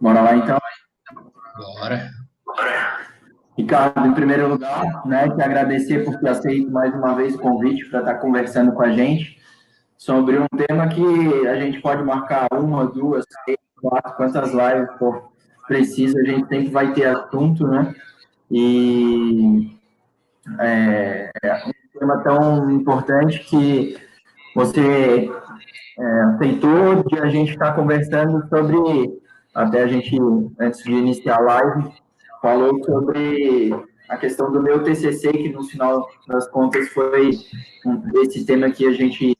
Bora lá, então. Bora. Ricardo, em primeiro lugar, né, te agradecer por ter aceito mais uma vez o convite para estar conversando com a gente sobre um tema que a gente pode marcar uma, duas, três, quatro, quantas lives for preciso, a gente sempre vai ter assunto, né? E é um tema tão importante que você aceitou de a gente estar conversando sobre, até a gente, antes de iniciar a live, falou sobre a questão do meu TCC, que no final das contas foi esse tema que a gente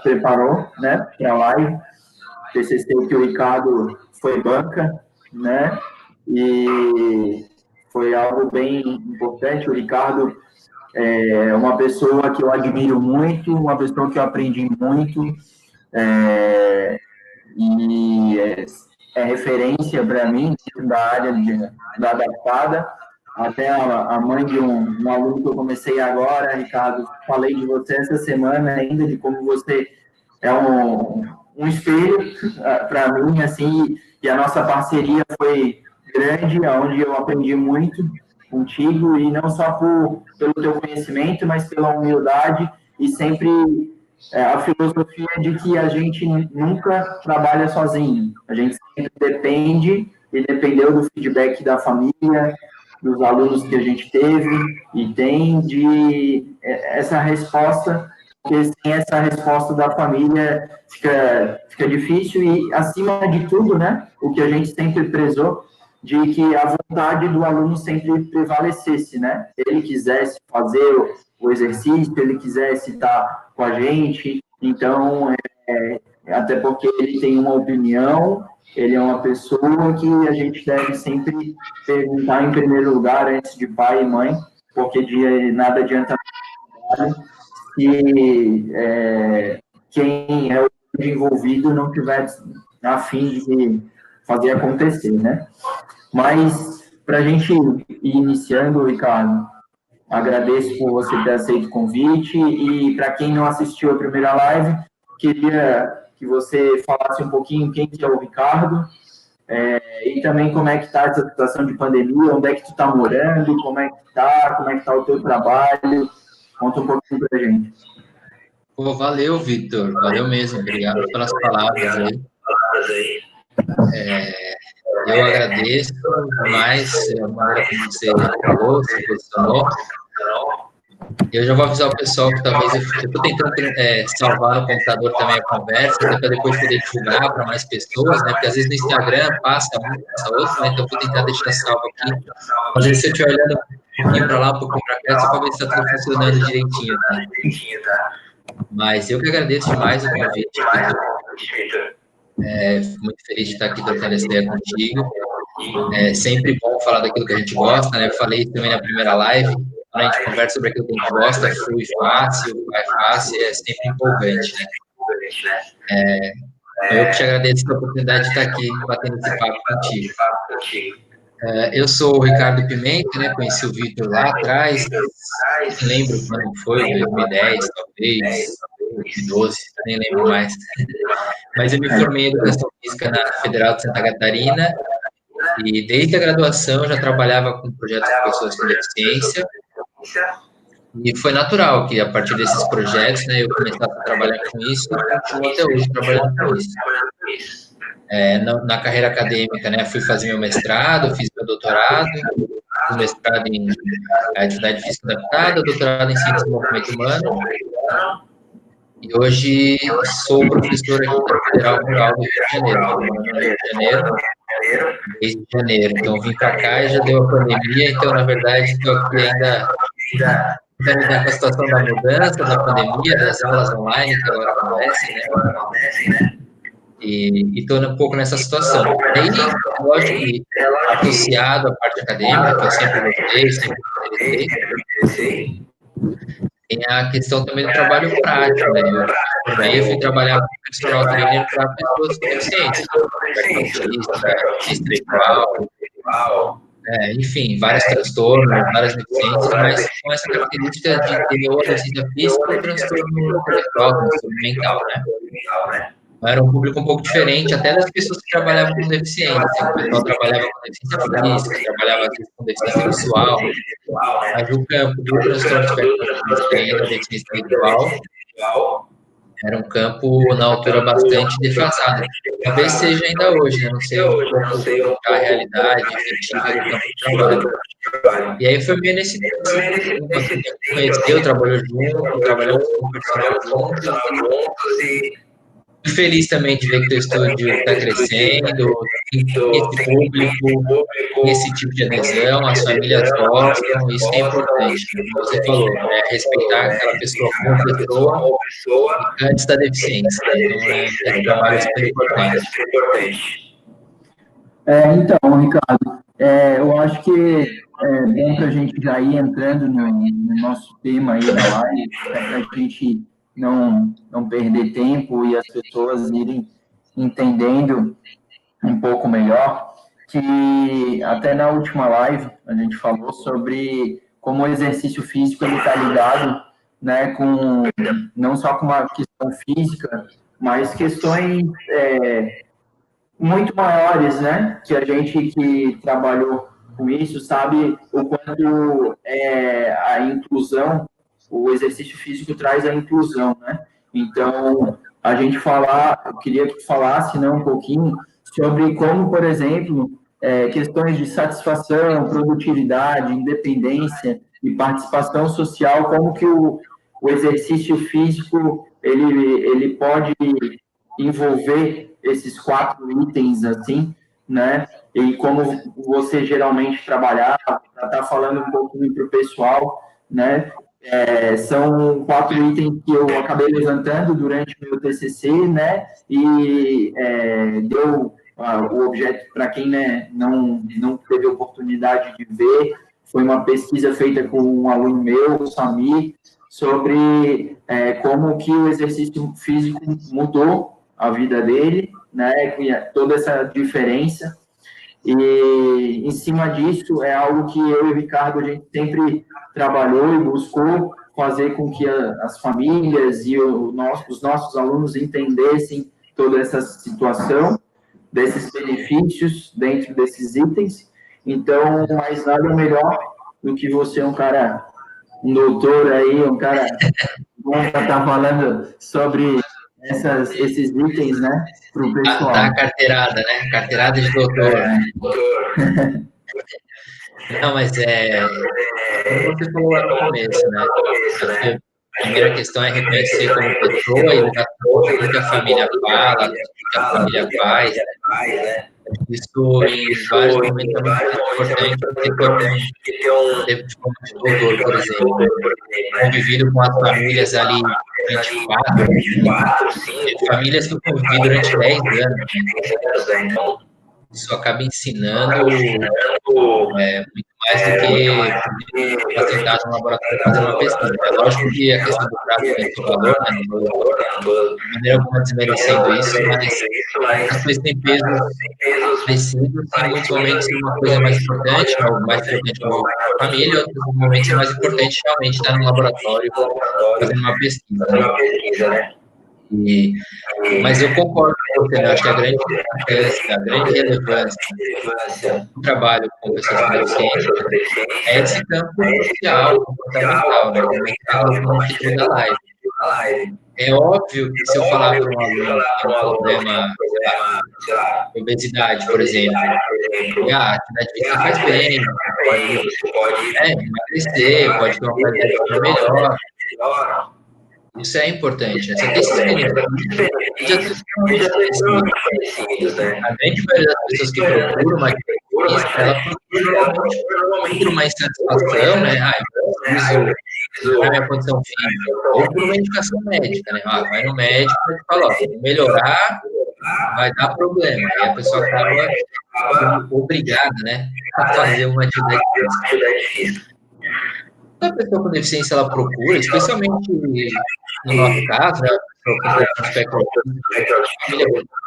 preparou, né, para a live, TCC que o Ricardo foi banca, né, e foi algo bem importante. O Ricardo é uma pessoa que eu admiro muito, uma pessoa que eu aprendi muito, e é referência para mim dentro da área da adaptada. Até a mãe de um aluno que eu comecei agora, Ricardo, falei de você essa semana ainda, de como você é um espelho para mim, assim, e a nossa parceria foi grande, onde eu aprendi muito contigo, e não só pelo teu conhecimento, mas pela humildade e sempre a filosofia de que a gente nunca trabalha sozinho, a gente sempre depende e dependeu do feedback da família, dos alunos que a gente teve e tem de essa resposta, porque sem essa resposta da família fica difícil e, acima de tudo, né, o que a gente sempre prezou, de que a vontade do aluno sempre prevalecesse, né? Se ele quisesse fazer o exercício, se ele quisesse estar com a gente, então, até porque ele tem uma opinião, ele é uma pessoa que a gente deve sempre perguntar em primeiro lugar, antes de pai e mãe, porque de nada adianta se quem é o envolvido não tiver a fim de fazer acontecer, né? Mas, para a gente ir iniciando, Ricardo, agradeço por você ter aceito o convite e, para quem não assistiu a primeira live, queria que você falasse um pouquinho quem que é o Ricardo, e também como é que está essa situação de pandemia, onde é que tu está morando, como é que está o teu trabalho, conta um pouquinho para a gente. Pô, valeu, Vitor, valeu mesmo, obrigado pelas palavras aí. Eu agradeço demais a maneira como você falou, se posicionou. Eu já vou avisar o pessoal que talvez eu estou tentando salvar no computador também a conversa, para depois poder divulgar para mais pessoas, né? Porque às vezes no Instagram passa um, passa outro, né? Então eu vou tentar deixar salvo aqui. Às vezes se eu estiver olhando um pouquinho para lá, um pouquinho para cá, só para ver se está tudo funcionando direitinho, tá? Mas eu que agradeço demais o convite, Vitor. Fico muito feliz de estar aqui trocando essa ideia contigo. É sempre bom falar daquilo que a gente gosta, né? Eu falei também na primeira live, quando a gente conversa sobre aquilo que a gente gosta, flui fácil, vai fácil, é sempre empolgante, né? Eu que te agradeço a oportunidade de estar aqui batendo esse papo contigo. Eu sou o Ricardo Pimenta, né? Conheci o Vitor lá atrás, não lembro quando foi, 2010, talvez, 2012, nem lembro mais. Mas eu me formei em Educação Física na Federal de Santa Catarina e desde a graduação eu já trabalhava com projetos com pessoas com deficiência e foi natural que a partir desses projetos, né, eu começasse a trabalhar com isso e continuo até hoje trabalhando com isso. Na carreira acadêmica, né, fui fazer meu mestrado, fiz meu doutorado, fiz mestrado em atividade física adaptada, doutorado em ciência do movimento humano. E hoje sou professor aqui da Federal Rural do Rio de Janeiro. Estou morando no Rio de Janeiro desde janeiro. Então, vim para cá e já deu a pandemia. Então, na verdade, estou aqui ainda tentando lidar com a situação da mudança, da pandemia, das aulas online que agora acontecem, né? E estou um pouco nessa situação. Aí, lógico que associado à parte acadêmica, que eu sempre gostei, sempre interessei, tem a questão também do trabalho prático, né? Eu fui trabalhar como personal trainer para pessoas com deficiência, autista, intelectual, enfim, vários transtornos, várias deficiências, mas com essa característica de ter ou deficiência física ou transtorno intelectual, transtorno mental, né? Era um público um pouco diferente, até das pessoas que trabalhavam com deficiência. O pessoal trabalhava com deficiência física, trabalhava às vezes com deficiência visual, mas o campo do transtorno de espectro autista e da deficiência visual era um campo, na altura, bastante defasado. Talvez seja ainda hoje, né? Não sei um pouco a realidade efetiva do campo de trabalho. E aí foi meio nesse sentido, quando a gente conheceu, trabalhou junto, trabalhamos com personal juntos e feliz também de ver que o teu estúdio está crescendo, tem esse público, esse tipo de adesão, as famílias gostam, isso é importante. Como você falou, respeitar aquela pessoa como pessoa antes da deficiência. Então, é um trabalho super importante. Então, Ricardo, eu acho que é bom para a gente já ir entrando no nosso tema aí da live, para a gente não perder tempo e as pessoas irem entendendo um pouco melhor, que até na última live a gente falou sobre como o exercício físico está ligado, né, com, não só com uma questão física, mas questões muito maiores, né, que a gente que trabalhou com isso sabe o quanto a inclusão, o exercício físico traz a inclusão, né? Então, eu queria que tu falasse, né, um pouquinho sobre como, por exemplo, questões de satisfação, produtividade, independência e participação social, como que o exercício físico ele pode envolver esses 4 itens assim, né? E como você geralmente trabalhava, para estar falando um pouquinho para o pessoal, né? São 4 itens que eu acabei levantando durante o meu TCC, né? E deu o objeto para quem, né, não teve oportunidade de ver. Foi uma pesquisa feita com um aluno meu, o Samir, sobre como que o exercício físico mudou a vida dele, né? Toda essa diferença. E em cima disso é algo que eu e o Ricardo a gente sempre trabalhou e buscou fazer com que as famílias e os nossos alunos entendessem toda essa situação, desses benefícios dentro desses itens. Então, mais nada melhor do que você, um doutor aí, um cara bom para estar falando sobre esses itens, né, para o pessoal. Tá a carteirada, né? Carteirada de doutor. Não, mas como você falou lá no começo, né? Acho que a primeira questão é reconhecer como pessoa e levar tudo que a família fala, tudo que a família faz, né? Isso, em vários momentos, é muito importante ter um tempo de doutor, por exemplo, convivido com as famílias ali 24, 5, famílias que eu convivi durante 10 anos, né? Então, isso acaba ensinando muito mais do que estar sentado no laboratório fazendo uma pesquisa. É lógico que a questão do prazo tem seu valor, né? Não estou de maneira alguma desmerecendo isso, mas as coisas têm pesos parecidos, em muitos momentos uma coisa é mais importante, ou mais importante para a família, em outros momentos é mais importante realmente estar no laboratório fazendo uma pesquisa, né? Mas eu concordo com você, né? Acho que a grande importância, a grande relevância do trabalho com pessoas com deficiência é esse campo social, comportamental, né? Como é que está no título da live. É óbvio que se eu falar para um aluno que tem um problema, sei lá, obesidade, por exemplo, a atividade física faz bem, pode emagrecer, pode ter uma qualidade de vida melhor. Isso é importante, né? Só que esses benefícios já estão conhecidos, né? A grande maioria das pessoas que procuram uma atividade ela procura normalmente por uma insatisfação, né? Eu preciso da minha condição física, ou por uma indicação médica, né? Vai no médico e fala, ó, se melhorar, vai dar problema. Aí a pessoa acaba obrigada, né, a fazer uma atividade física. A pessoa com deficiência, ela procura, especialmente no nosso caso, né, a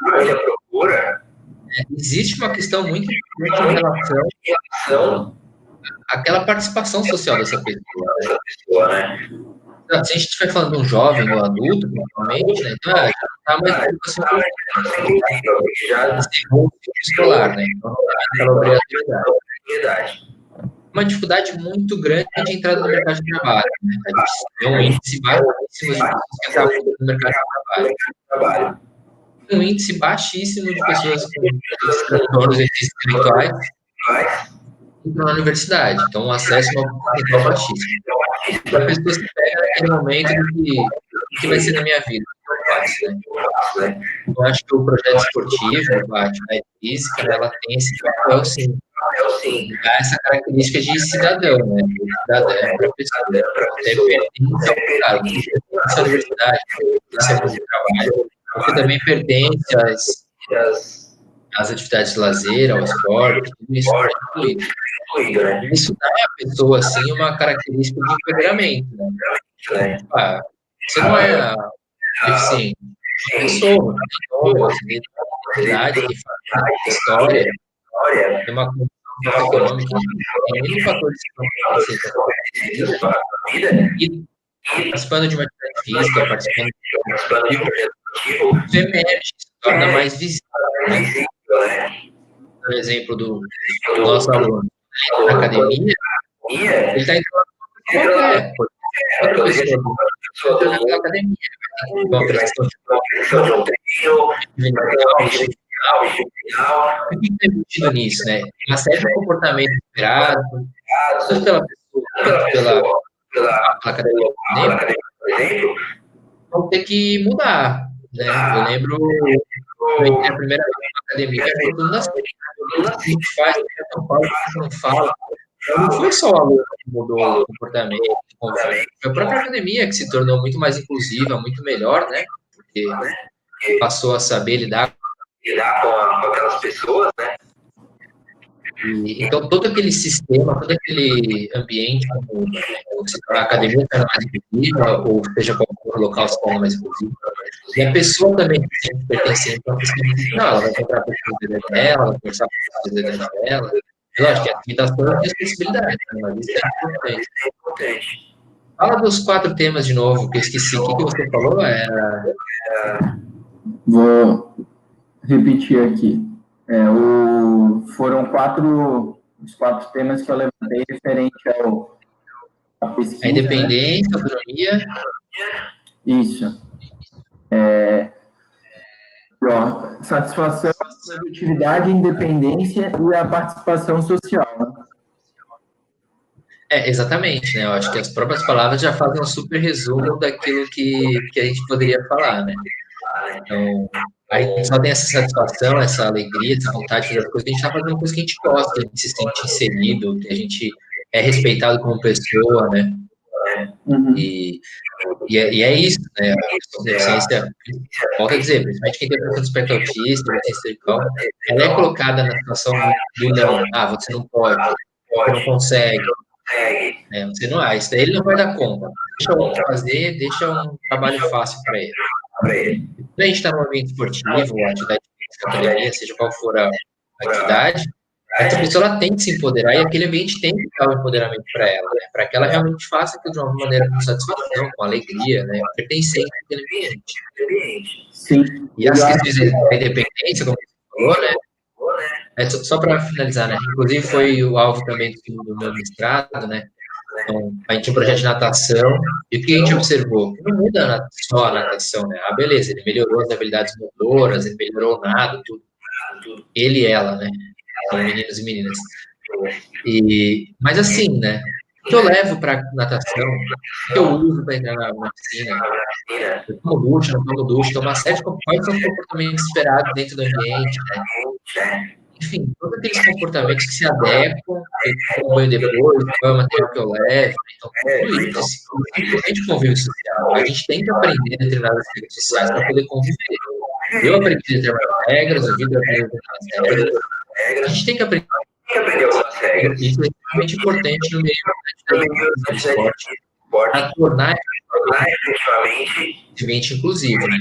família procura, existe uma questão muito importante em relação àquela participação social dessa pessoa, né? Se a gente estiver falando de um jovem ou adulto, principalmente, né, então já está mais na educação já encerrou o ciclo escolar, né? Então, aquela obrigatoriedade. Uma dificuldade muito grande de entrada no mercado de trabalho, né? A gente tem um índice baixíssimo de pessoas que entraram no mercado de trabalho. Um índice baixíssimo de pessoas com transtornos intelectuais na universidade. Então, o acesso é uma percentual baixíssima. Para pessoas que pegam naquele momento do que vai ser na minha vida, o que eu faço, né? Eu acho que o projeto esportivo, a atividade física, ela tem esse papel, sim, dá essa característica de cidadão, né? De cidadã para a pessoa, até pertence ao mercado, pertence à universidade, pertence ao mundo do trabalho, porque também pertence às atividades de lazer, ao esporte, tudo isso é incluído. Isso dá à pessoa, assim, uma característica de empoderamento, né? Você não é deficiente, pessoa, tem idade, tem história, tem uma condição econômica, tem mil fatores que vão acontecer e participando de uma atividade física, participando de um projeto esportivo, isso emerge, se torna mais visível, né? Por exemplo, do nosso aluno na academia, ele está entrando outra pessoa naquela academia, uma prestação de um treino, o que é embutido nisso, né? Uma série de comportamentos esperados, tanto pela pessoa, quanto pela academia, por exemplo, vão ter que mudar, né? Eu lembro, eu entrei a primeira vez na academia, todo mundo assim, o que a gente faz, o que não fala, o que não fala. Não foi só o aluno que mudou o comportamento, foi a própria academia que se tornou muito mais inclusiva, muito melhor, né? Porque passou a saber lidar com aquelas pessoas, né? Então, todo aquele sistema, todo aquele ambiente, como a academia se torna mais inclusiva, ou seja, qualquer local se torna mais inclusivo, e a pessoa também se sente pertencente a uma pessoa não, ela vai encontrar a pessoa dela, ela vai conversar com a pessoa dela. Lógico que a limitação tem acessibilidade, né? Mas isso é importante. Fala dos 4 temas de novo, que eu esqueci. O que você falou? Vou repetir aqui. Foram os 4 temas que eu levantei referente à pesquisa. A independência, a autonomia. Isso. Satisfação, produtividade, independência e a participação social. Né? Exatamente, né? Eu acho que as próprias palavras já fazem um super resumo daquilo que a gente poderia falar, né? Então, aí a gente só tem essa satisfação, essa alegria, essa vontade de fazer as coisas, que a gente está fazendo uma coisa que a gente gosta, a gente se sente inserido, que a gente é respeitado como pessoa, né? Uhum. E é isso, né? A questão da deficiência, volto a dizer, principalmente quem tem um aspecto autista, deficiência intelectual, ela é colocada na situação do não. Você não pode, você não consegue, você não, isso daí ele não vai dar conta. Deixa o outro fazer, deixa um trabalho fácil para ele. Quando a gente está no ambiente esportivo, ou atividade física, academia, seja qual for a atividade, essa pessoa ela tem que se empoderar e aquele ambiente tem que dar o empoderamento para ela, né? Para que ela realmente faça aquilo de uma maneira com satisfação, com alegria, né? Pertencente àquele ambiente. Sim. E as questões da independência, como você falou, né? Só para finalizar, né? Inclusive foi o alvo também do meu mestrado, né? Então, a gente tinha um projeto de natação, e o que a gente observou? Não muda só a natação, né? Beleza, ele melhorou as habilidades motoras, ele melhorou o nado, tudo. Ele e ela, né? São meninos e meninas. Mas assim, né? O que eu levo para natação, o que eu uso para entrar na piscina, eu tomo ducha, não tomo ducha, então uma série de quais são os comportamentos esperados dentro do ambiente, né? Enfim, todos aqueles comportamentos que se adequam, eu tomo banho depois, qual é o material que eu levo, então tudo isso, principalmente convívio social. A gente tem que aprender determinadas regras sociais para poder conviver. Eu aprendi determinadas regras, o Vitor aprendeu determinadas regras, a gente tem que aprender algumas regras. Isso é extremamente importante no meio do esporte, para tornar efetivamente ambiente inclusivo, né?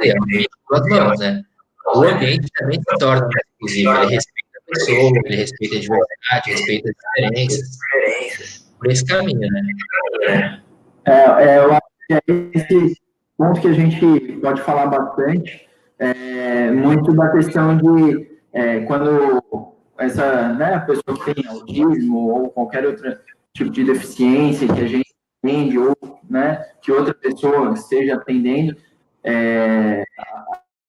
É um ambiente com as mãos, né? O ambiente também se torna mais inclusivo, ele respeita a pessoa, ele respeita a diversidade, respeita as diferenças, por esse caminho, né? Eu acho que é esse ponto que a gente pode falar bastante, muito da questão de quando a pessoa que tem autismo ou qualquer outro tipo de deficiência que a gente atende, ou que outra pessoa esteja atendendo,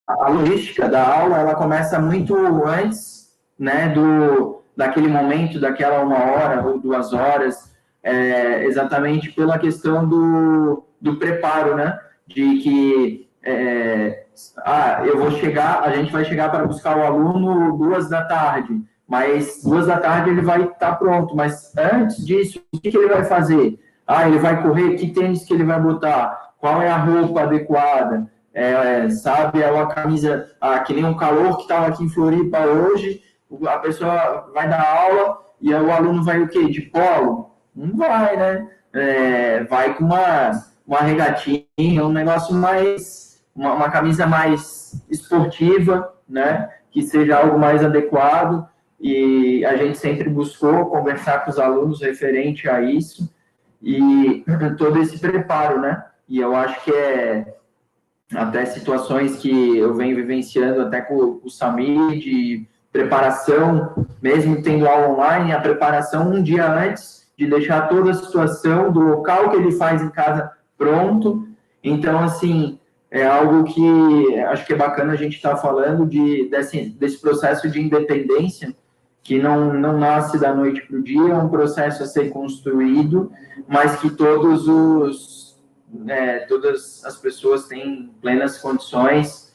a logística da aula ela começa muito antes, daquele momento, daquela 1 hora ou 2 horas, exatamente pela questão do preparo, de que a gente vai chegar para buscar o aluno 2 da tarde, mas 2 da tarde ele vai estar pronto, mas antes disso, o que ele vai fazer? Ele vai correr, que tênis que ele vai botar? Qual é a roupa adequada? Sabe, é uma camisa, que nem um calor que estava aqui em Floripa hoje, a pessoa vai dar aula e o aluno vai o quê? De polo? Não vai, né? Vai com uma regatinha, um negócio mais, uma camisa mais esportiva, que seja algo mais adequado, e a gente sempre buscou conversar com os alunos referente a isso, e todo esse preparo, E eu acho que até situações que eu venho vivenciando até com o Samir, de preparação, mesmo tendo aula online, a preparação um dia antes, de deixar toda a situação do local que ele faz em casa pronto. Então, assim, é algo que acho que é bacana a gente estar falando desse processo de independência, que não nasce da noite para o dia, é um processo a ser construído, mas que todas as pessoas têm plenas condições,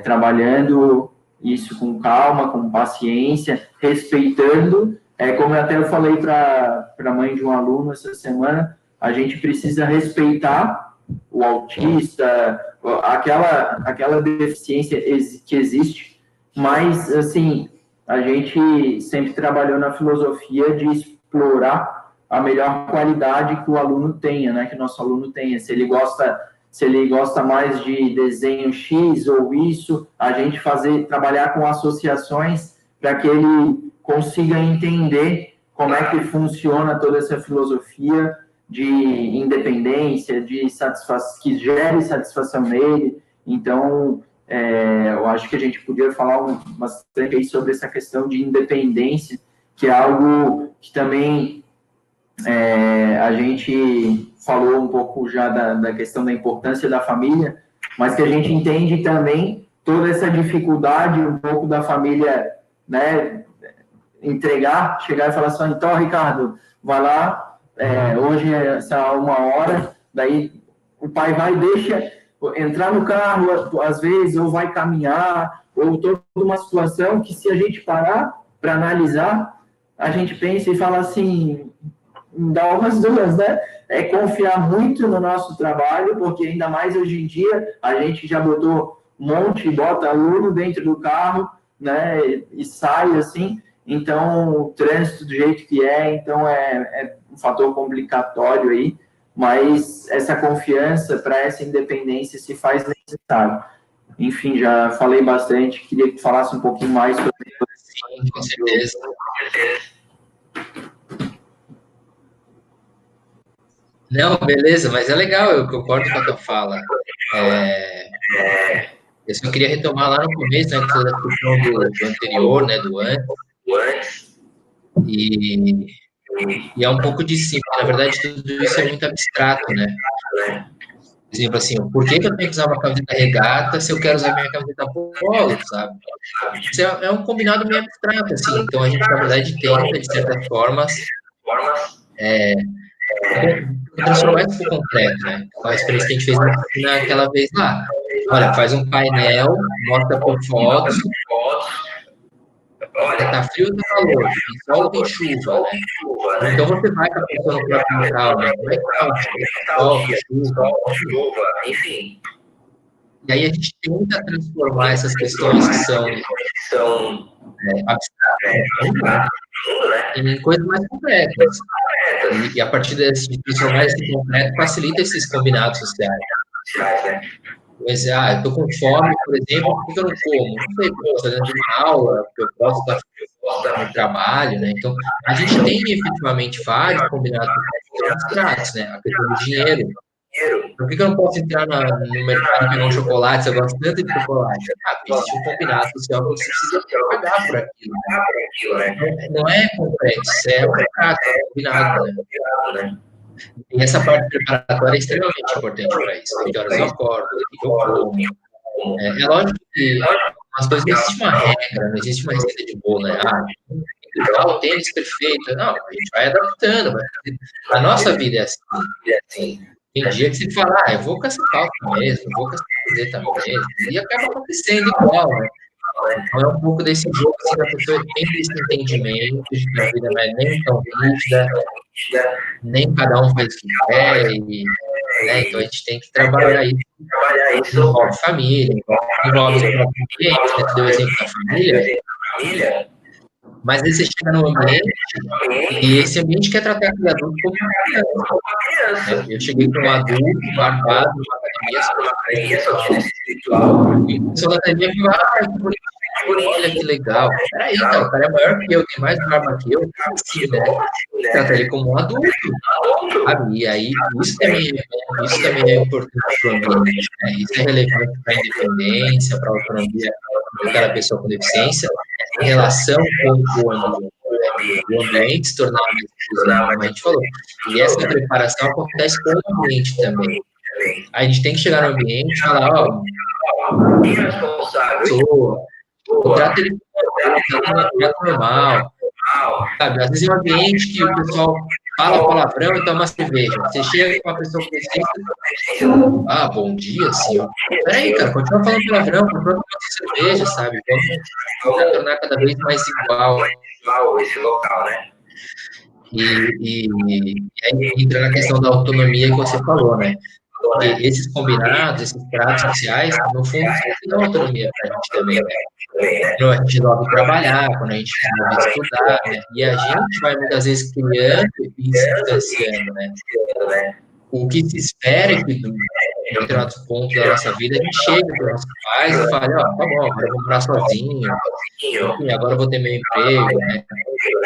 trabalhando isso com calma, com paciência, respeitando, como até eu falei para a mãe de um aluno essa semana, a gente precisa respeitar o autista, aquela deficiência que existe, mas, assim, a gente sempre trabalhou na filosofia de explorar a melhor qualidade que o aluno tenha, que o nosso aluno tenha. Se ele gosta mais de desenho X ou isso, a gente trabalhar com associações para que ele consiga entender como é que funciona toda essa filosofia de independência, que gere satisfação nele. Então, eu acho que a gente podia falar bastante aí sobre essa questão de independência, que é algo que também a gente falou um pouco já da questão da importância da família, mas que a gente entende também toda essa dificuldade um pouco da família, chegar e falar assim, então, Ricardo, vai lá, hoje é essa 1 hora, daí o pai vai e deixa entrar no carro, às vezes, ou vai caminhar, ou toda uma situação que, se a gente parar para analisar, a gente pensa e fala assim, dá umas duas, É confiar muito no nosso trabalho, porque ainda mais hoje em dia, a gente já bota aluno dentro do carro, e sai assim, então o trânsito do jeito que então é um fator complicatório aí, mas essa confiança para essa independência se faz necessário. Enfim, já falei bastante, queria que tu falasse um pouquinho mais sobre isso. Sim, com certeza. Não, beleza, mas é legal, eu concordo com a tua fala. Eu só queria retomar lá no começo, que foi a questão do anterior, do antes, e é um pouco de cima. Na verdade, tudo isso é muito abstrato, Por exemplo, assim, por que eu tenho que usar uma camiseta regata se eu quero usar minha camiseta polo, sabe? Isso é um combinado meio abstrato, assim. Então, a gente, na verdade, tenta, de certas formas, transformar isso por completo, A experiência que a gente fez naquela vez lá. Olha, faz um painel, mostra por fotos. Olha, tá frio ou tá calor? Tem sol ou tem chuva, Então você vai com a pessoa no próprio local, Como é que tá sol, chuva, enfim. E aí a gente tenta transformar essas questões que são abstratas, em coisas mais concretas. E a partir de transformar esse concreto, facilita esses combinados sociais. Mas, eu tô com fome, por exemplo, por que eu não como? Não sei, estou fazendo uma aula, porque eu posso estar no trabalho, Então, a gente tem efetivamente vários combinados dos pratos, né? A questão do dinheiro. Por que eu não posso entrar no mercado e pegar um chocolate? Eu gosto tanto de chocolate. Existe um combinado social que você precisa pagar por aquilo, né? Não é complexo, é um contrato, é um combinado, né? E essa parte preparatória é extremamente importante para isso. Que horas eu acordo, o que eu como. É lógico que as coisas não existe uma regra, não existe uma receita de bolo, né? O tênis perfeito. Não, a gente vai adaptando. A nossa vida é assim. Tem dia que você fala, eu vou com essa calça mesmo, vou com essa camiseta mesmo, e acaba acontecendo igual, né? Então é um pouco desse jogo, assim, da pessoa tem esse entendimento de que a vida não é nem tão rígida, nem cada um faz o que quer, né? Então a gente tem que trabalhar isso. Envolve família, envolve os próprios clientes, né? Tu deu o exemplo da família, mas aí você chega num ambiente e esse ambiente quer tratar aquele adulto como uma criança. Eu cheguei com um adulto barbado numa academia espiritual e o pessoal da academia falou, que bonito, que legal. Peraí, cara, o cara é maior que eu, tem mais barba que eu, assim, né? Trata ele como um adulto, sabe? E aí, isso também é importante para o ambiente, né? Isso é relevante para a independência, para a autonomia de cada pessoa com deficiência, em relação com o ambiente se tornar mais inclusivo, como a gente falou. E essa preparação acontece com o ambiente também. A gente tem que chegar no ambiente e falar, quem é responsável? Trata ele como normal, sabe? Às vezes é um ambiente que o pessoal fala palavrão e toma cerveja. Você chega com uma pessoa com deficiência, bom dia, senhor. Peraí, cara, continua falando palavrão, continua tomando cerveja, sabe? Vamos tornar cada vez mais igual esse local, né? E aí entra na questão da autonomia que você falou, né? Porque esses combinados, esses pratos sociais, no fundo, dão autonomia para a gente também, né? Quando a gente resolve trabalhar, quando a gente resolve estudar, né? E a gente vai muitas vezes criando e se distanciando, né? O que se espera é que, em determinados pontos da nossa vida, a gente chegue para os nossos pais e fale, tá bom, agora eu vou morar sozinho, enfim, agora eu vou ter meu emprego, né?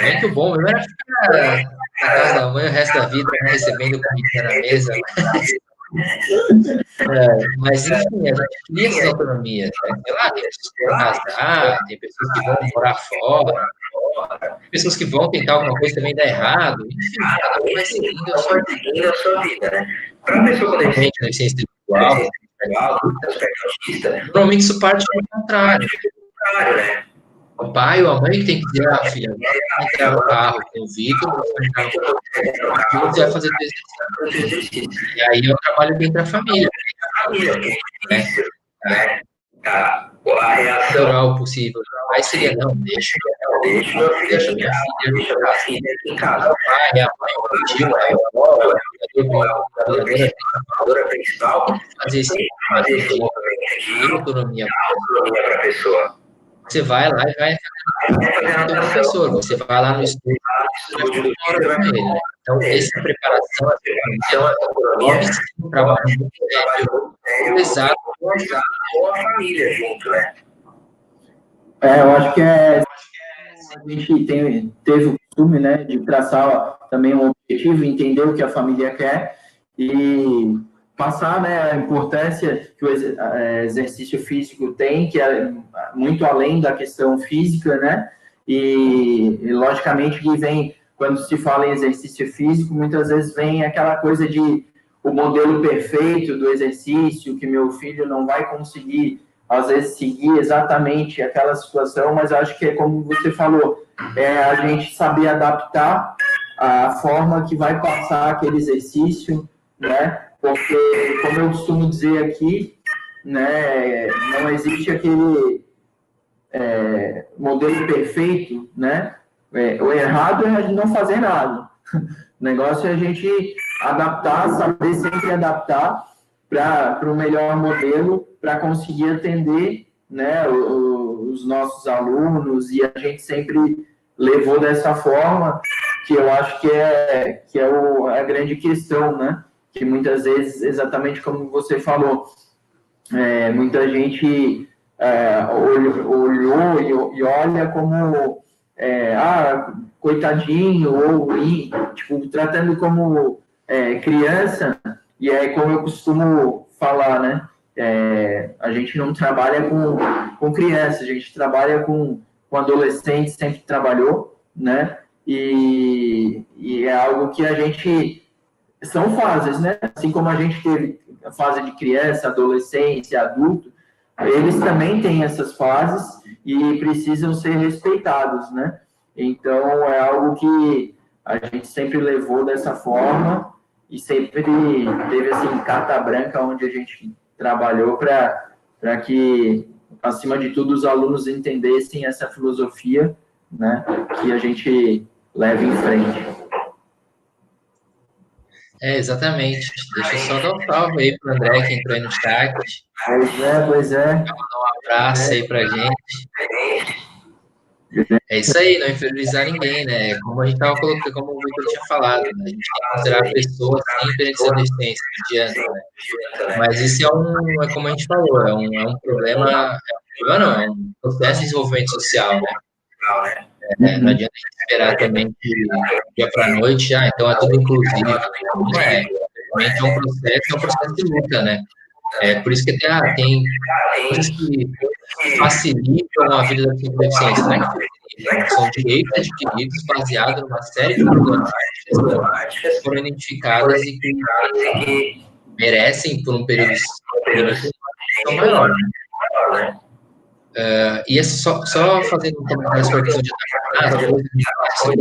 Muito bom, eu era ficar na casa da mãe o resto da vida, né, recebendo comida na mesa, mas enfim, a gente cria essas autonomias, né? Sei lá, tem pessoas que vão casar, tem pessoas que vão morar fora, tem pessoas que vão tentar alguma coisa e também dá errado, enfim, cada um vai seguindo a sua vida, né? Para a pessoa com deficiência intelectual, normalmente isso parte do contrário, né? O pai ou a mãe que tem que dizer, filha, vai entrar no carro com o Vitor, você vai fazer o exercício. E aí é o trabalho dentro da família, né? A reação natural possível. Aí seria, não, deixa minha filha aqui em casa. O pai, a mãe, o tio, a trabalhadora principal, fazer esse autonomia para a pessoa. Você vai lá e vai fazer o professor, você vai lá no estúdio e vai uma hora com ele, né? Então, essa preparação, essa autonomia, um trabalho muito pesado com a família junto, né? Eu acho que a gente teve o costume, né, de traçar também um objetivo, entender o que a família quer e passar, né, a importância que o exercício físico tem, que é muito além da questão física, né, e logicamente que vem, quando se fala em exercício físico, muitas vezes vem aquela coisa de o modelo perfeito do exercício, que meu filho não vai conseguir, às vezes, seguir exatamente aquela situação, mas acho que é como você falou, a gente saber adaptar a forma que vai passar aquele exercício, né, porque, como eu costumo dizer aqui, né, não existe aquele modelo perfeito, né? O errado é não fazer nada. O negócio é a gente adaptar, saber sempre adaptar para o melhor modelo, para conseguir atender, né, os nossos alunos, e a gente sempre levou dessa forma, que eu acho que é a grande questão, né? Que muitas vezes, exatamente como você falou, muita gente olhou e olha como coitadinho, ou tipo, tratando como criança, e é como eu costumo falar, né? A gente não trabalha com criança, a gente trabalha com adolescente, sempre trabalhou, né? E é algo que a gente... São fases, né? Assim como a gente teve a fase de criança, adolescência, adulto, eles também têm essas fases e precisam ser respeitados, né? Então, é algo que a gente sempre levou dessa forma e sempre teve, assim, carta branca onde a gente trabalhou para que, acima de tudo, os alunos entendessem essa filosofia, né, que a gente leva em frente. Exatamente. Deixa eu só dar um salve aí pro André que entrou aí no chat. Pois é. Mandar um abraço aí pra gente. É isso aí, não inferiorizar ninguém, né? Como a gente estava colocando, como o Victor tinha falado, né? A gente tem que considerar a pessoa sempre antes da deficiência, não adianta, né? Mas isso é como a gente falou, é um problema, é um processo de desenvolvimento social, né? Não adianta a gente esperar também que dia para noite, então é tudo inclusivo. Não é. Realmente é um processo de luta, né? Por isso que tem coisas que facilitam a vida da pessoa com deficiência, né? São direitos adquiridos baseados numa série de problemáticas que foram identificadas e que merecem, por um período maior, né? E só fazendo um comentário sobre a questão de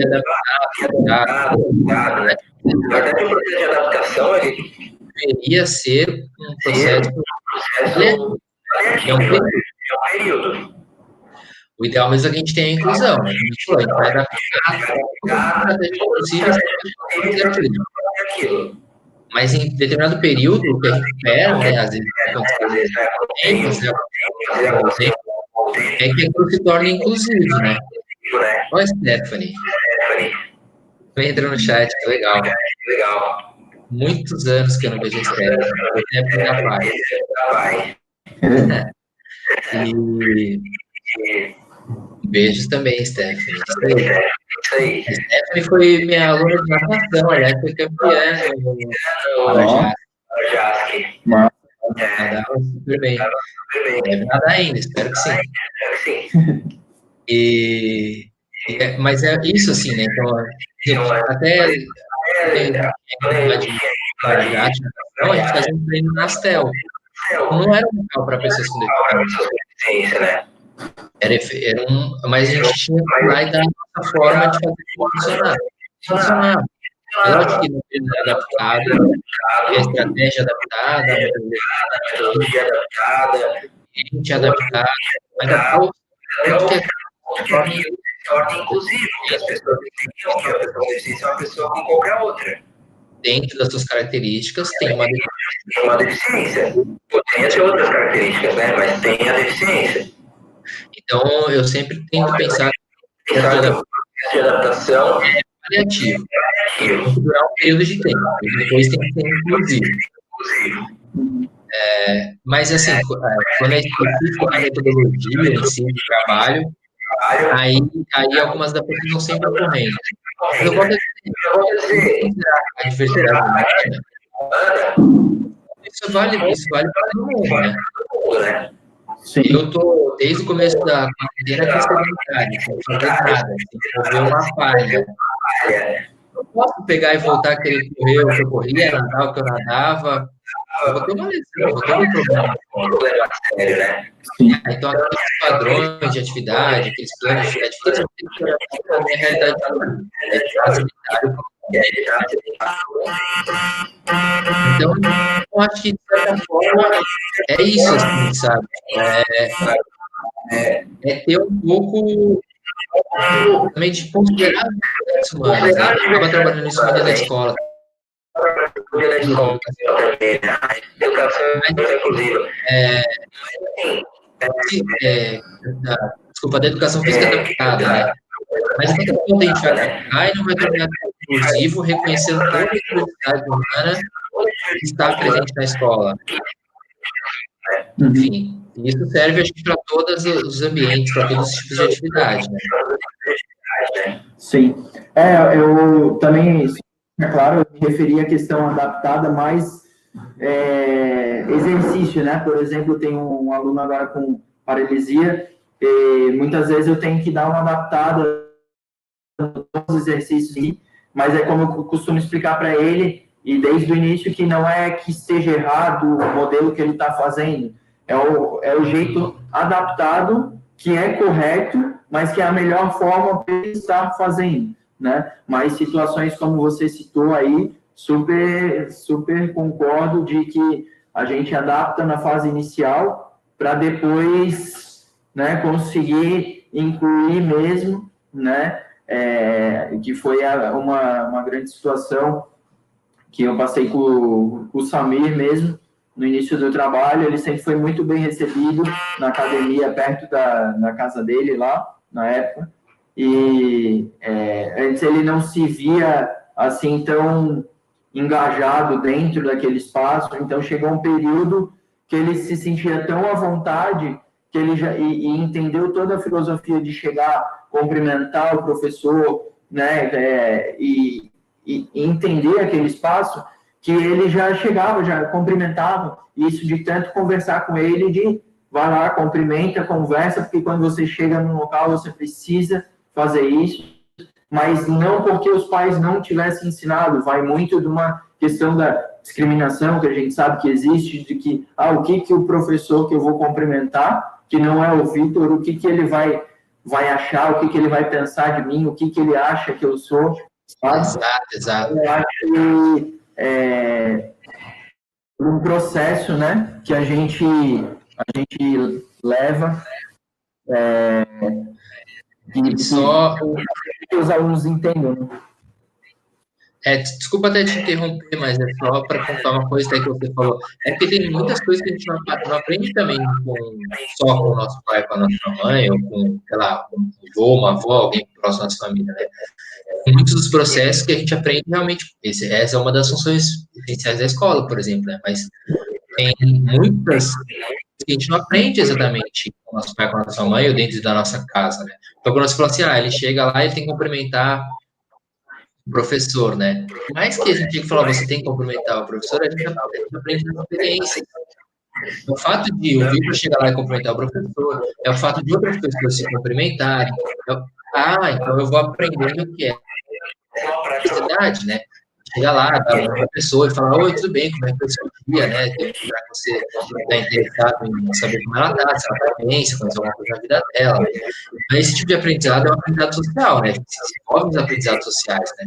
adaptar, na verdade, o processo de adaptação ele deveria ser um processo que é um período. O ideal mesmo é que a gente tenha a inclusão, né? A gente vai adaptar possíveis aquilo. Mas em determinado período, o que a gente espera, né, às vezes é que aquilo se torne inclusivo, né? Olha, Stephanie. Entra no chat, que legal. Muitos anos que eu não vejo a Stephanie. O tempo da pai. E beijos também, Stephanie. Isso aí. Stephanie foi minha aluna de natação, aliás, foi campeã no JASC. Nadava super bem. Deve nadar ainda, espero que sim. Mas é isso, assim, né? Então, até a gente fazia um treino na Astel. Não era um local para pessoas com deficiência, né? Mas a gente tinha que ir lá e dar a nossa forma de fazer funcionar. É lógico que não é adaptado, a estratégia adaptada, a metodologia adaptada, a gente adaptada, mas até se torna inclusivo, que as pessoas entendiam que a pessoa com deficiência é uma pessoa como qualquer outra. Dentro das suas características, tem uma deficiência. Poderia ter outras características, né? Mas tem a deficiência. Então, eu sempre tento pensar que a adaptação é variativo. Tem que durar um período de tempo. E depois tem que ser inclusivo. Mas, assim, quando é específico na metodologia em si, de trabalho, aí algumas adaptações vão sempre ocorrendo. Mas eu gosto de a diversidade humana. Isso vale para todo mundo, né? Sim. Eu estou, desde o começo da quarentena, aqui sedentário, sem fazer nada, sem desenvolver uma falha. Eu posso pegar e voltar a querer correr o que eu corria, nadar o que eu nadava. Eu vou ter uma lesão, vou ter um problema sério, né? Sim. Então, aqueles padrões de atividade, aqueles planos de atividade, a minha realidade sedentário. Então, eu acho que, de certa forma, é isso, assim, sabe? É ter um pouco também de considerar as humanas, né? Eu estava trabalhando nisso ainda na escola. Desculpa, da educação física adaptada, né? Mas até que ponto a gente vai adaptar e não vai tornar inclusivo, reconhecendo toda a diversidade humana que está presente na escola. Enfim, isso serve, acho que, para todos os ambientes, para todos os tipos de atividade, né? Sim. Eu também É claro, eu me referi à questão adaptada, mas exercício, né? Por exemplo, eu tenho um aluno agora com paralisia, e muitas vezes eu tenho que dar uma adaptada nos exercícios, mas é como eu costumo explicar para ele, e desde o início, que não é que esteja errado o modelo que ele está fazendo, é o jeito adaptado, que é correto, mas que é a melhor forma para ele estar fazendo, né? Mas situações como você citou aí, super concordo de que a gente adapta na fase inicial para depois, né, conseguir incluir mesmo, né? Que foi uma grande situação que eu passei com o Samir mesmo, no início do trabalho. Ele sempre foi muito bem recebido na academia, perto da casa dele lá, na época, e antes ele não se via assim tão engajado dentro daquele espaço, então chegou um período que ele se sentia tão à vontade que ele já entendeu toda a filosofia de chegar, cumprimentar o professor, né, e entender aquele espaço, que ele já chegava, já cumprimentava, isso de tanto conversar com ele, de vai lá, cumprimenta, conversa, porque quando você chega no local, você precisa fazer isso, mas não porque os pais não tivessem ensinado, vai muito de uma questão da discriminação, que a gente sabe que existe, de que, o que o professor que eu vou cumprimentar, que não é o Vitor, o que ele vai achar, o que ele vai pensar de mim, o que ele acha que eu sou, sabe? Exato. Eu acho que um processo, né, que a gente leva, E só... que os alunos entendam, né? Desculpa até te interromper, mas é só para contar uma coisa até que você falou. É porque tem muitas coisas que a gente não aprende também só com o nosso pai, com a nossa mãe, ou com, sei lá, com um avô, uma avó, alguém próximo da nossa família, né? Muitos dos processos que a gente aprende realmente, essa é uma das funções essenciais da escola, por exemplo, né? Mas tem muitas que a gente não aprende exatamente com o nosso pai, com a nossa mãe, ou dentro da nossa casa, né? Então, quando você fala assim, ele chega lá e tem que cumprimentar o professor, né? Por mais que a gente tenha que falar, você tem que cumprimentar o professor, a gente aprende na experiência. O fato de o Vitor chegar lá e cumprimentar o professor, é o fato de outras pessoas se cumprimentarem. Então eu vou aprendendo o que é praticidade, né? Chegar lá, dar uma pessoa e falar, oi, tudo bem, como é que foi o seu dia, né? Já que você está interessado em saber como ela está, se ela está bem, se aconteceu alguma coisa na vida dela. Mas esse tipo de aprendizado é um aprendizado social, né? A gente se desenvolve nos aprendizados sociais, né?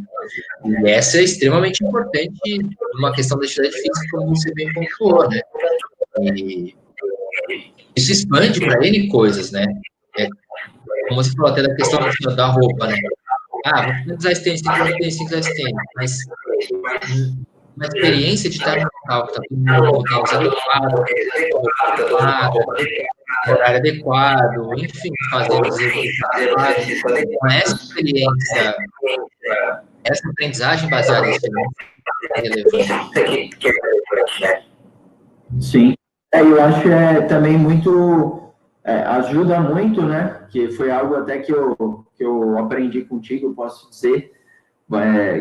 E essa é extremamente importante numa questão da atividade física, como você bem pontuou, né? E isso expande para ele coisas, né? Como você falou até da questão da roupa, né? Você usar esse tênis, tem que usar esse tênis, mas uma experiência de estar no local, que está todo mundo com o tênis adequado, horário adequado, enfim, fazer os exercícios adequados. Com essa experiência, essa aprendizagem baseada em experiência é relevante. Sim. Eu acho que também muito... ajuda muito, né? Que foi algo até que eu aprendi contigo, eu posso dizer,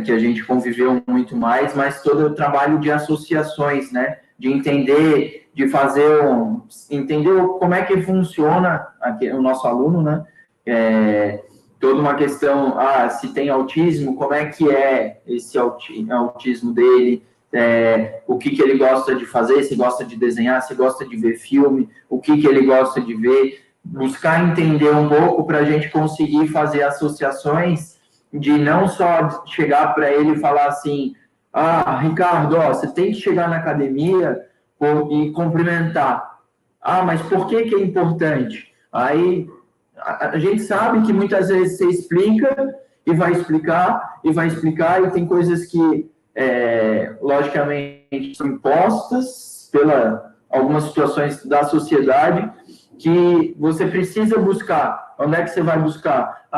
que a gente conviveu muito mais, mas todo o trabalho de associações, né? De entender, de fazer entender como é que funciona o nosso aluno, né? Toda uma questão, se tem autismo, como é que é esse autismo dele, o que ele gosta de fazer, se gosta de desenhar, se gosta de ver filme, o que ele gosta de ver, buscar entender um pouco para a gente conseguir fazer associações de não só chegar para ele e falar assim, Ricardo, você tem que chegar na academia e cumprimentar. Mas por que é importante? Aí a gente sabe que muitas vezes você explica e vai explicar, e tem coisas que, logicamente, são impostas pela algumas situações da sociedade que você precisa buscar. Onde é que você vai buscar?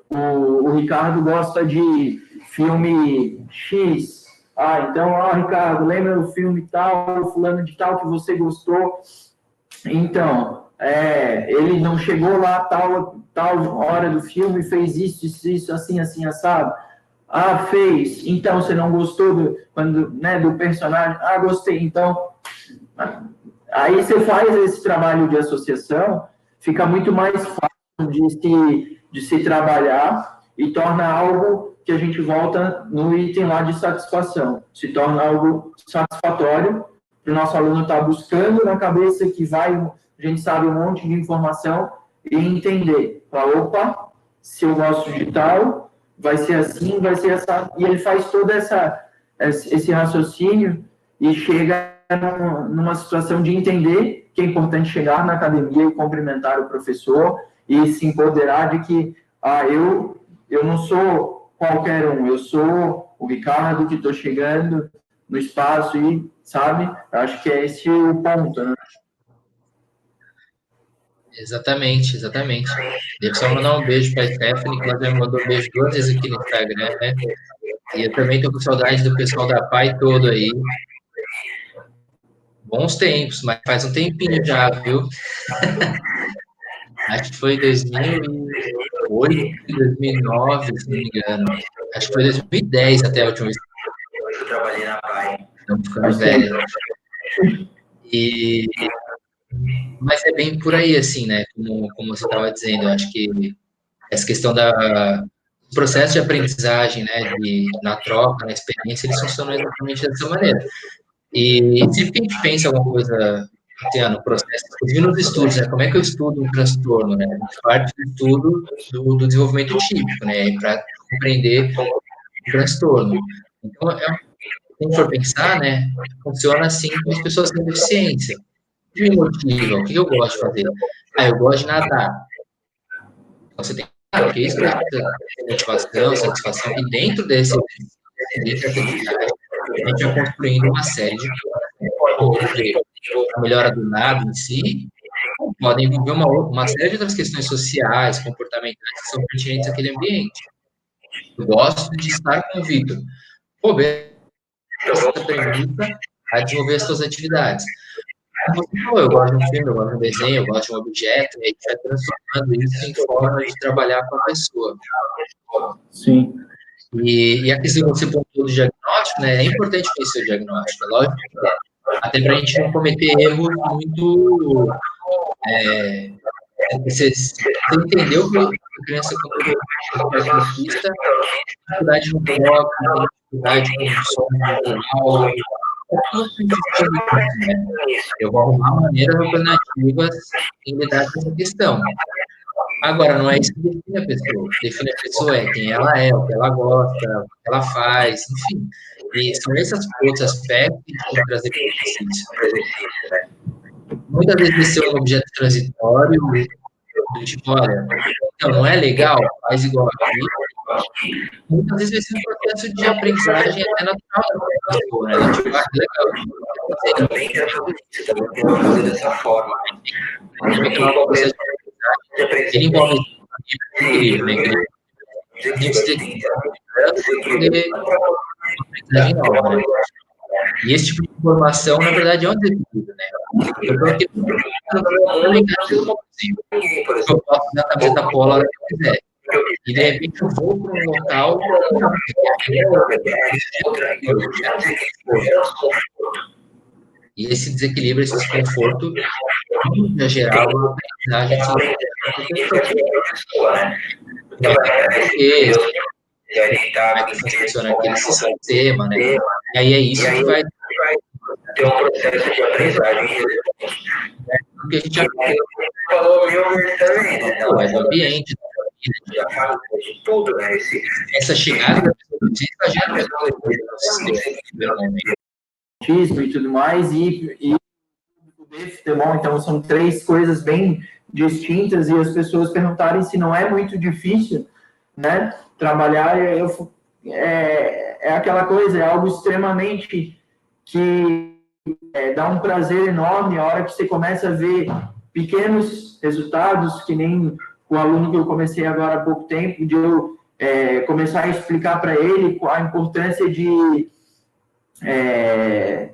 O Ricardo gosta de filme X. Então, Ricardo, lembra o filme tal, fulano de tal que você gostou? Então, ele não chegou lá tal hora do filme, fez isso, assim, assado. Fez, então você não gostou do personagem? Gostei, então... Aí você faz esse trabalho de associação, fica muito mais fácil de se trabalhar e torna algo que a gente volta no item lá de satisfação. Se torna algo satisfatório, que o nosso aluno está buscando na cabeça, que vai, a gente sabe um monte de informação, e entender. Opa, se eu gosto de tal, vai ser assim, vai ser essa... E ele faz todo esse raciocínio e chega numa situação de entender que é importante chegar na academia e cumprimentar o professor e se empoderar de que eu não sou qualquer um, eu sou o Ricardo que estou chegando no espaço e, sabe, acho que é esse o ponto, né? Exatamente. Deixa eu só mandar um beijo para a Stephanie, que ela já me mandou um beijo 2 vezes aqui no Instagram, né? E eu também estou com saudade do pessoal da PAI todo aí. Bons tempos, mas faz um tempinho já, viu? Acho que foi 2008, 2009, se não me engano. Acho que foi 2010 até a última vez que eu trabalhei na PAI. Estamos ficando velhos. Mas é bem por aí, assim, né? Como você estava dizendo, eu acho que essa questão do processo de aprendizagem, né? Na troca, na experiência, eles funcionam exatamente dessa maneira. E sempre que a gente pensa alguma coisa, no processo, inclusive nos estudos, né? Como é que eu estudo um transtorno, né? Parte do estudo do desenvolvimento típico, né? Para compreender o transtorno. Então, se a gente for pensar, né? Funciona assim com as pessoas com deficiência. O que me motiva? O que eu gosto de fazer? Eu gosto de nadar. Então, você tem que isso é motivação, satisfação, e dentro dessa atividade, a gente vai construindo uma série de coisas. A melhora do nada em si, podem envolver uma série de outras questões sociais, comportamentais, que são pertinentes àquele ambiente. Eu gosto de estar com o Vitor. Você permita a desenvolver as suas atividades. Eu gosto de um filme, eu gosto de um desenho, eu gosto de um objeto, e a gente vai transformando isso em forma de trabalhar com a pessoa. Sim. E a questão que você pontuou do diagnóstico, né, é importante conhecer o diagnóstico, é lógico que é. Até para a gente não cometer erros muito... Você entendeu que a criança com autista tem dificuldade no foco, tem dificuldade com o som natural. Eu vou arrumar maneiras alternativas em lidar com essa questão. Agora, não é isso que define a pessoa. Define a pessoa quem ela é, o que ela gosta, o que ela faz, enfim. E são esses outros aspectos que a gente tem que trazer para o exercício. Muitas vezes esse é um objeto transitório, do tipo, olha, então, não é legal, faz igual aqui. Muitas vezes vai ser um processo de aprendizagem até natural da pessoa, né? Tipo, legal. Você também quer fazer dessa forma. Mas o processo de aprendizagem, ele envolve equilíbrio, né? Tem que ser aprendizagem nova, né? E esse tipo de informação, na verdade, é um desequilíbrio, né? Eu estou aqui eu posso dar a camiseta polo a hora que eu quiser. E, de repente, eu vou para um local e esse desequilíbrio, esse desconforto, já gerar uma aprendizagem como funciona aquele sistema, né? E aí é isso que vai ter um processo de aprendizagem. Porque a gente falou também, né? É do ambiente, de tudo, né? Essa chegada da pessoa gera autismo e tudo mais, e futebol, então são 3 coisas bem distintas, e as pessoas perguntarem se não é muito difícil, né, trabalhar, é aquela coisa, é algo extremamente que dá um prazer enorme a hora que você começa a ver pequenos resultados, que nem o aluno que eu comecei agora há pouco tempo, de eu começar a explicar para ele a importância de...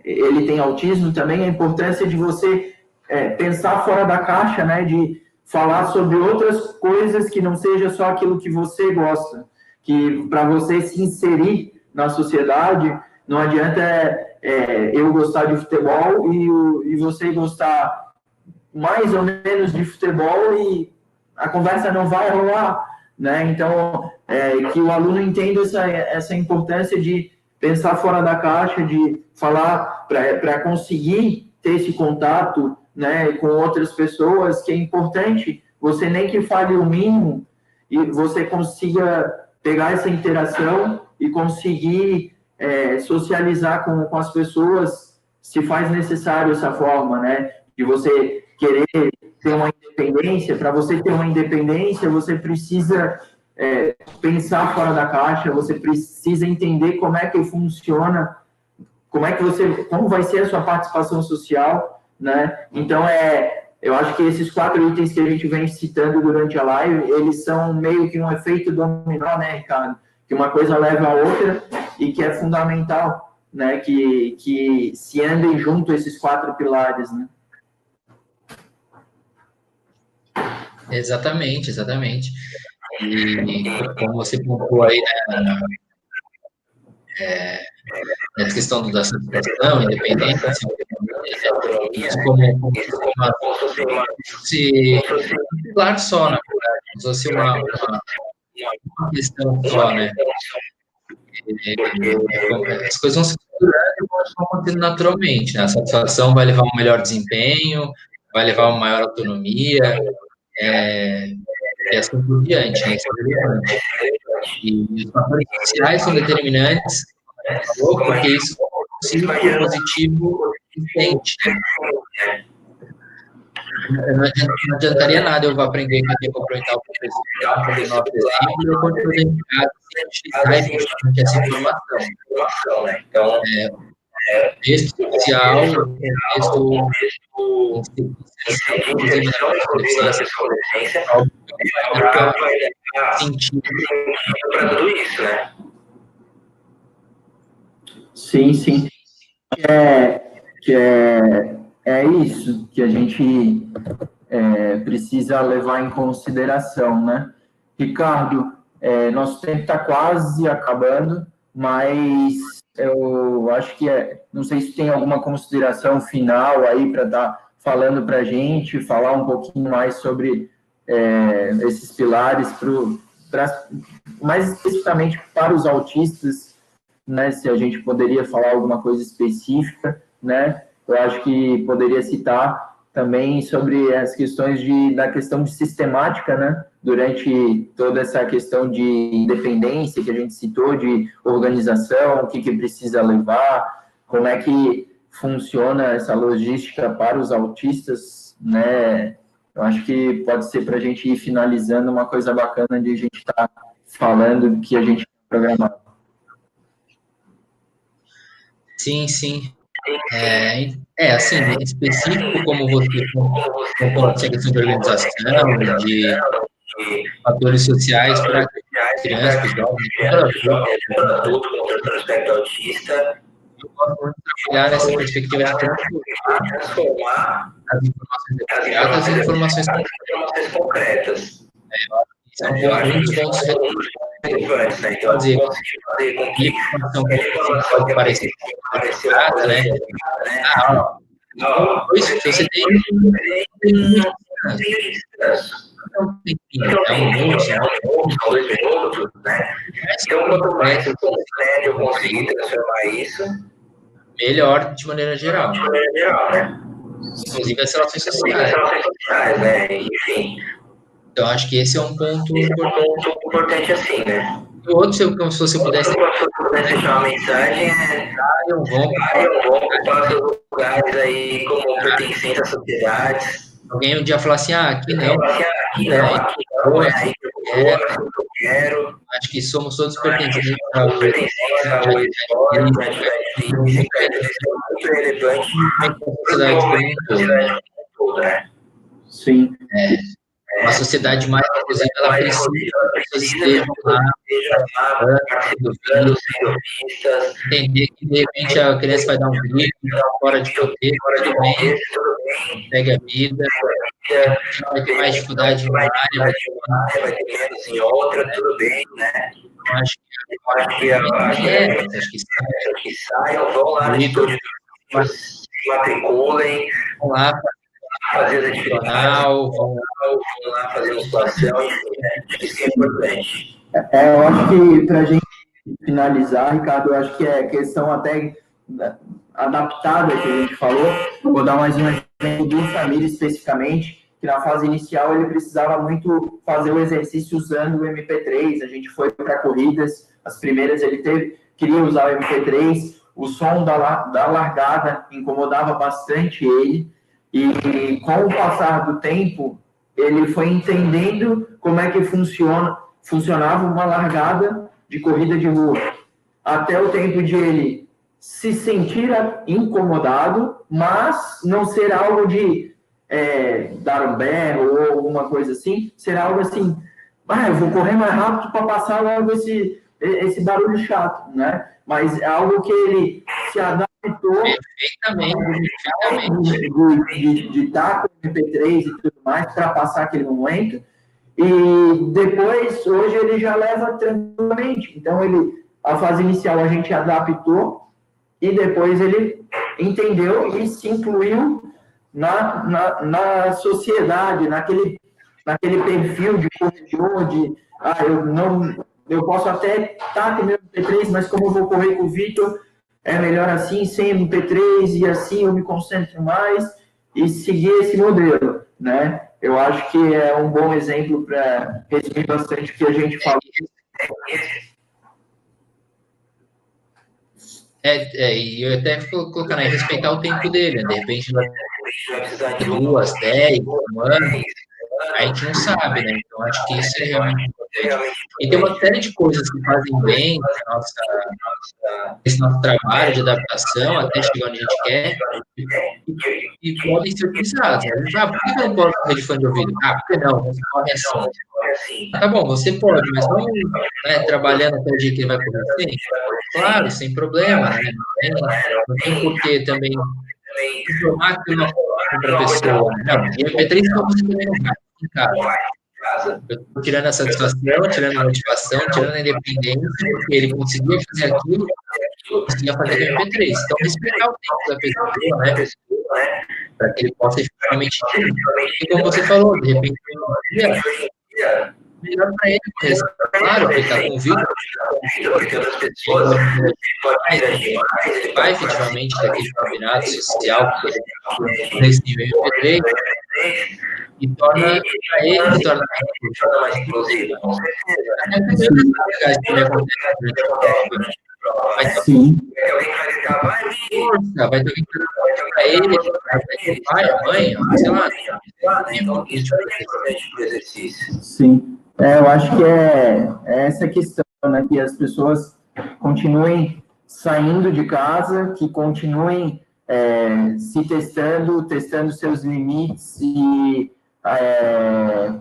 ele tem autismo também, a importância de você pensar fora da caixa, né, de falar sobre outras coisas que não seja só aquilo que você gosta. que para você se inserir na sociedade, não adianta eu gostar de futebol e você gostar mais ou menos de futebol e a conversa não vai rolar, né? Então, que o aluno entenda essa importância de pensar fora da caixa, de falar para conseguir ter esse contato, né, com outras pessoas, que é importante você nem que fale o mínimo e você consiga pegar essa interação e conseguir socializar com as pessoas, se faz necessário essa forma, né, de você querer ter uma independência. Para você ter uma independência, você precisa pensar fora da caixa, você precisa entender como é que funciona, como vai ser a sua participação social, né? Então, eu acho que esses 4 itens que a gente vem citando durante a live, eles são meio que um efeito dominó, né, Ricardo? Que uma coisa leva a outra e que é fundamental, né, que se andem junto esses 4 pilares, né? Exatamente. E como você pontuou aí, né, nessa questão da satisfação, independência, isso como se um pilar só, na verdade, como se fosse uma questão só, né? As coisas vão se estruturando e vão acontecendo naturalmente, né? A satisfação vai levar a um melhor desempenho, vai levar a uma maior autonomia, e assim por diante, né? Isso é relevante. E os fatores sociais são determinantes, porque isso é um ciclo positivo existente, né? Não adiantaria nada eu aprender que eu tenho que aproveitar o professor, fazer nosso exemplo, e eu continuo dedicado a justamente essa informação, né? Então, texto social, texto inclusive na adolescência, algo que vai dar sentido para tudo isso, né? Sim. É isso que a gente precisa levar em consideração, né? Ricardo, nosso tempo está quase acabando, mas eu acho que não sei se tem alguma consideração final aí para estar falando para a gente, falar um pouquinho mais sobre esses pilares, mais especificamente para os autistas, né? Se a gente poderia falar alguma coisa específica, né? Eu acho que poderia citar também sobre as questões da questão de sistemática, né? Durante toda essa questão de independência que a gente citou, de organização, o que precisa levar, como é que funciona essa logística para os autistas, né? Eu acho que pode ser para a gente ir finalizando uma coisa bacana de a gente estar falando que a gente programado. Sim. Assim, específico, como você concorda, essa questão de organização, de fatores sociais para crianças, para adultos, com aspecto autista. Eu gosto muito de trabalhar nessa perspectiva de transformar as informações detalhadas em informações concretas. São alguns pontos relevantes, né? Então, fazer com que informação que pode parecer complicada, né? Se você tem dois minutos, né? Então, quanto mais eu conseguir transformar isso, melhor de maneira geral, né? Inclusive as relações sociais, né? Enfim. Então, acho que esse é um ponto importante assim, né? O outro, se você pudesse deixar uma mensagem, saiam, vão para os lugares aí como pertencentes às sociedades. Alguém um dia falar assim, aqui não, aí eu quero. Acho que somos todos pertencentes à sociedade como um todo, né? Sim. Uma sociedade mais inclusiva, ela precisa que as pessoas estejam lá, sendo vistas, entender que, de repente, a criança vai dar um grito, fora de contexto, tudo bem, segue a vida, vai ter mais dificuldade em uma área, vai ter menos em outra, tudo bem, né? acho que acho que saiam, vão lá no estúdio, se matriculem, vão lá fazer adicional, vão lá fazer musculação, acho que isso é importante. Eu acho que para a gente finalizar, Ricardo, eu acho que é questão até adaptada que a gente falou. Vou dar mais um exemplo do Samir especificamente, que na fase inicial ele precisava muito fazer o exercício usando o MP3. A gente foi para corridas, as primeiras ele queria usar o MP3, o som da largada incomodava bastante ele, e com o passar do tempo, ele foi entendendo como é que funcionava uma largada de corrida de rua, até o tempo de ele se sentir incomodado, mas não ser algo de dar um berro ou alguma coisa assim, ser algo assim, eu vou correr mais rápido para passar logo esse barulho chato, né? Mas é algo que ele se adaptou de estar com o MP3 e tudo mais para passar aquele momento. E depois, hoje, ele já leva tranquilamente. Então, a fase inicial a gente adaptou e depois ele entendeu e se incluiu na sociedade, naquele perfil de corredor, eu posso até estar com o meu MP3, mas como eu vou correr com o Vitor, é melhor assim, sem MP3, e assim eu me concentro mais e seguir esse modelo, né? Eu acho que é um bom exemplo para resumir bastante o que a gente falou. E eu até vou colocar, né, respeitar o tempo dele, né? De repente vai precisar de 2, 10, um ano, a gente não sabe, né? Então, acho que isso é realmente importante. E tem uma série de coisas que fazem bem esse nosso trabalho de adaptação até chegar onde a gente quer e podem ser utilizados. Né? Por que eu não posso correr de fone de ouvido? Por que não? Você corre assim. Tá bom, você pode, mas vamos, né, trabalhando até o dia que ele vai correr assim? Claro, sem problema, né? Não tem por que também informar que uma outra pessoa. Não, e MP3 para você também não vai em casa. Eu estou tirando a satisfação, tirando a motivação, tirando a independência, porque ele conseguia fazer aquilo, conseguia fazer com MP3. Então, respeitar o tempo da pessoa, né? Para que ele possa efetivamente. E como você falou, de repente, melhor para ele, porque, claro, ele está convicto que outras pessoas ele vai efetivamente ter aquele combinado social nesse nível MP3 e torna para ele se torna mais inclusivo, com certeza. Vai ter alguém para ele, o pai, a mãe, sei lá. Sim. Eu acho que é essa questão, né? Que as pessoas continuem saindo de casa, que continuem se testando seus limites e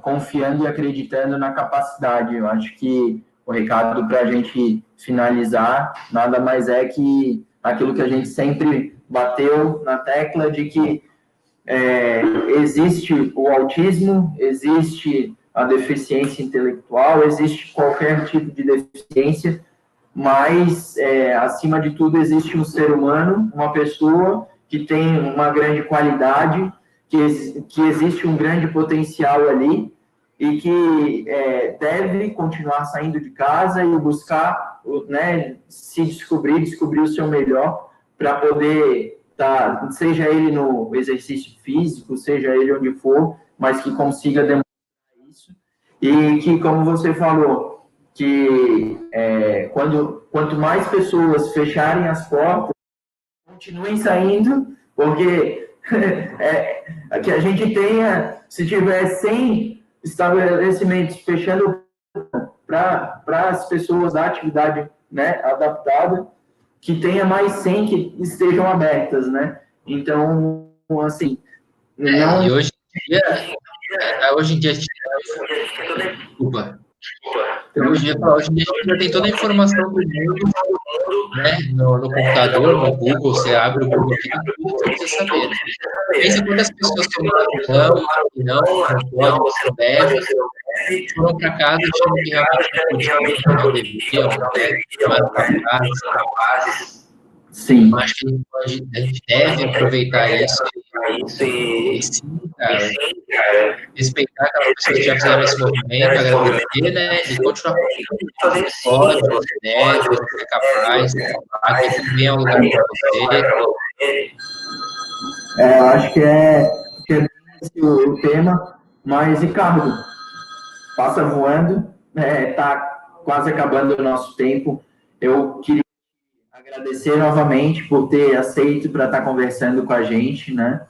confiando e acreditando na capacidade. Eu acho que o recado para a gente finalizar nada mais é que aquilo que a gente sempre bateu na tecla de que existe o autismo, existe a deficiência intelectual, existe qualquer tipo de deficiência, mas, acima de tudo, existe um ser humano, uma pessoa que tem uma grande qualidade, que existe um grande potencial ali, e que deve continuar saindo de casa e buscar, né, se descobrir o seu melhor, para poder seja ele no exercício físico, seja ele onde for, mas que consiga demonstrar isso. E que, como você falou, que quanto mais pessoas fecharem as portas, continuem saindo, porque que a gente tenha, se tiver 100 estabelecimentos fechando para as pessoas da atividade, né, adaptada, que tenha mais 100 que estejam abertas, né? Então, assim... Não... E hoje em dia a gente... Desculpa. Hoje em dia a gente já tem toda a informação do mundo, né? No computador, no Google, você abre o Google aqui, tudo que você precisa saber. Pensa quantas pessoas tomaram não pode, você não deve, foram para casa achando que realmente não deviam, né? Sim. Eu acho que a gente deve aproveitar isso e sim, cara, respeitar aquelas pessoas que já fizeram esse movimento, agradecer, né, e continuar fazendo isso. Pode, você deve, você é capaz, aqui também é um lugar para você. Eu acho que é esse o tema, mas, Ricardo, passa voando, tá quase acabando o nosso tempo. Eu queria agradecer novamente por ter aceito para estar conversando com a gente, né?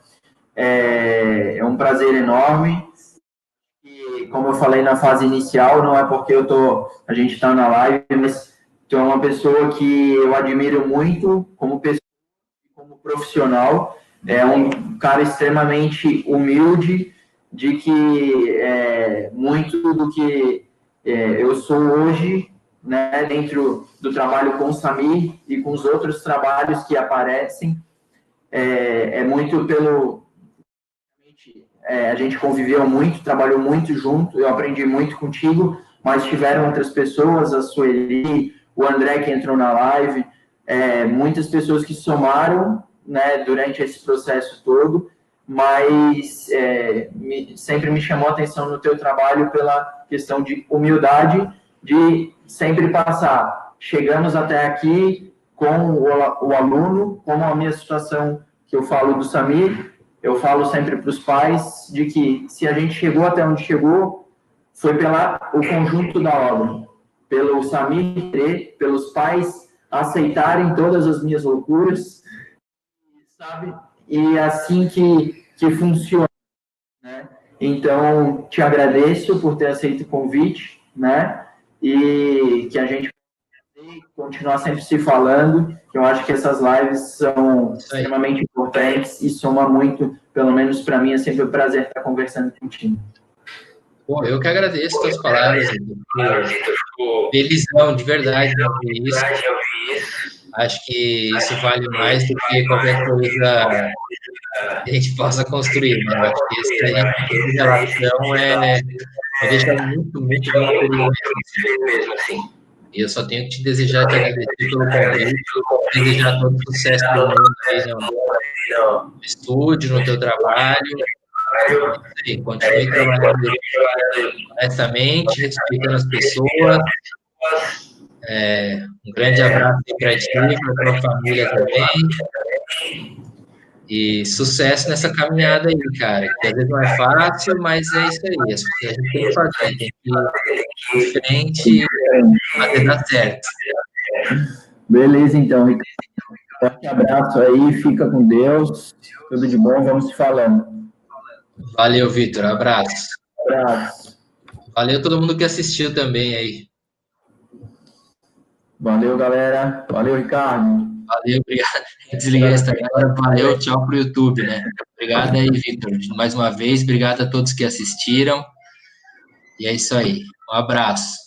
É um prazer enorme. E, como eu falei na fase inicial, não é porque a gente está na live, mas tu é uma pessoa que eu admiro muito como pessoa, como profissional. É um cara extremamente humilde, de que muito do que eu sou hoje, né, dentro do trabalho com o Samir e com os outros trabalhos que aparecem, é muito pelo... a gente conviveu muito, trabalhou muito junto, eu aprendi muito contigo, mas tiveram outras pessoas, a Sueli, o André que entrou na live, muitas pessoas que somaram, né, durante esse processo todo, mas sempre me chamou a atenção no teu trabalho pela questão de humildade, de sempre passar. Chegamos até aqui com o aluno, como a minha situação que eu falo do Samir, eu falo sempre para os pais de que se a gente chegou até onde chegou, foi o conjunto da obra, pelo Samir, pelos pais aceitarem todas as minhas loucuras, sabe? E é assim que funciona, né? Então, te agradeço por ter aceito o convite, né? E que a gente continuar sempre se falando, que eu acho que essas lives são extremamente importantes e soma muito, pelo menos para mim, é sempre um prazer estar conversando contigo. Bom, eu que agradeço as palavras, felizão, de verdade, de ouvir isso. Acho que isso vale mais do que qualquer coisa que a gente possa construir, né? Eu acho que esse tipo de relação me deixa muito, muito, muito feliz mesmo, assim. E eu só tenho que te desejar, te agradecer pelo convite, desejar todo o sucesso do mundo aí no estúdio, no teu trabalho. E continue trabalhando honestamente, respeitando as pessoas. Um grande abraço para ti, para a tua família também. E sucesso nessa caminhada aí, cara. Que às vezes não é fácil, mas é isso aí. A gente tem que fazer, tem que ir em frente e fazer dar certo. Beleza, então, Ricardo. Um forte abraço aí, fica com Deus. Tudo de bom, vamos se falando. Valeu, Vitor. Abraço. Abraço. Valeu todo mundo que assistiu também aí. Valeu, galera. Valeu, Ricardo. Valeu, obrigado. Desliguei essa agora. Valeu, tchau pro YouTube, né? Obrigado aí, Vitor. Mais uma vez, obrigado a todos que assistiram. E é isso aí. Um abraço.